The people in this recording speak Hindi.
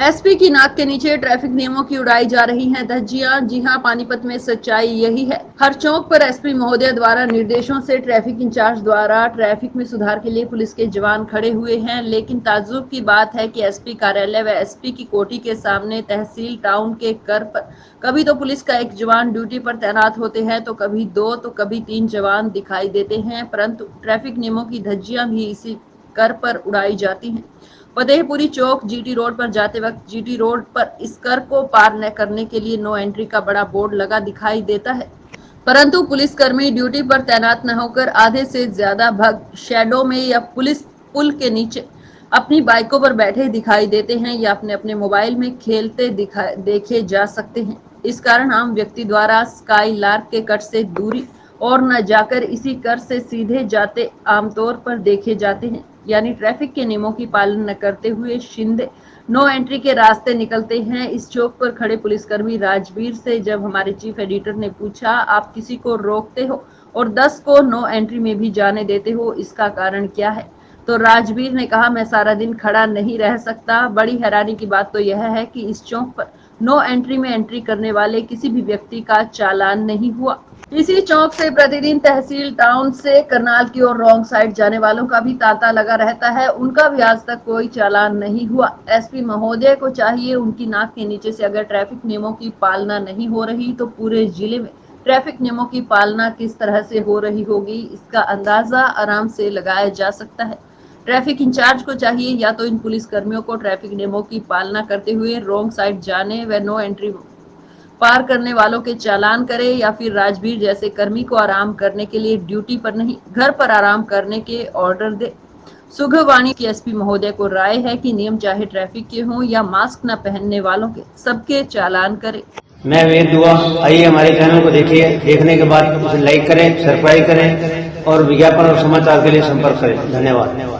एसपी की नाक के नीचे ट्रैफिक नियमों की उड़ाई जा रही हैं धज्जियां। जी हां, पानीपत में सच्चाई यही है। हर चौक पर एसपी महोदय द्वारा निर्देशों से ट्रैफिक इंचार्ज द्वारा ट्रैफिक में सुधार के लिए पुलिस के जवान खड़े हुए हैं। लेकिन ताज्जुब की बात है कि एसपी कार्यालय व एसपी की कोठी के सामने तहसील टाउन के कर पर कभी तो पुलिस का एक जवान ड्यूटी पर तैनात होते हैं, तो कभी 2 तो कभी 3 जवान दिखाई देते हैं। परंतु ट्रैफिक नियमों की धज्जियां भी इसी कर पर उड़ाई जाती हैं। फतेहपुरी चौक जीटी रोड पर जाते वक्त जीटी रोड पर इस कर को पार न करने के लिए नो एंट्री का बड़ा बोर्ड लगा दिखाई देता है, परंतु पुलिसकर्मी ड्यूटी पर तैनात न होकर आधे से ज्यादा भक्त शैडो में या पुलिस पुल के नीचे अपनी बाइकों पर बैठे दिखाई देते हैं या अपने अपने मोबाइल में खेलते देखे जा सकते हैं। इस कारण आम व्यक्ति द्वारा स्काई लार्क के कट से दूरी और न जाकर इसी कर से सीधे जाते आमतौर पर देखे जाते हैं। यानी ट्रैफिक के नियमों की पालन न करते हुए शिंदे नो एंट्री के रास्ते निकलते हैं। इस चौक पर खड़े पुलिसकर्मी राजवीर से जब हमारे चीफ एडिटर ने पूछा, आप किसी को रोकते हो और 10 को नो एंट्री में भी जाने देते हो, इसका कारण क्या है? तो राजवीर ने कहा, मैं सारा दिन खड़ा नहीं रह सकता। बड़ी हैरानी की बात तो यह है कि इस चौक पर नो एंट्री में एंट्री करने वाले किसी भी व्यक्ति का चालान नहीं हुआ। इसी चौक से प्रतिदिन तहसील टाउन से करनाल की ओर रॉन्ग साइड जाने वालों का भी तांता लगा रहता है, उनका भी आज तक कोई चालान नहीं हुआ। एसपी महोदय को चाहिए, उनकी नाक के नीचे से अगर ट्रैफिक नियमों की पालना नहीं हो रही तो पूरे जिले में ट्रैफिक नियमों की पालना किस तरह से हो रही होगी, इसका अंदाजा आराम से लगाया जा सकता है। ट्रैफिक इंचार्ज को चाहिए या तो इन पुलिस कर्मियों को ट्रैफिक नियमों की पालना करते हुए रॉन्ग साइड जाने व नो एंट्री पार करने वालों के चालान करे, या फिर राजवीर जैसे कर्मी को आराम करने के लिए ड्यूटी पर नहीं घर पर आराम करने के ऑर्डर दे। सुगवाणी की एसपी महोदय को राय है कि नियम चाहे ट्रैफिक के हों या मास्क न पहनने वालों के, सबके चालान करे। मैं वेद दुआ। आइए हमारे चैनल को देखिए, देखने के बाद उसे लाइक करें, सब्सक्राइब करें और विज्ञापन और समाचार के लिए संपर्क करें। धन्यवाद।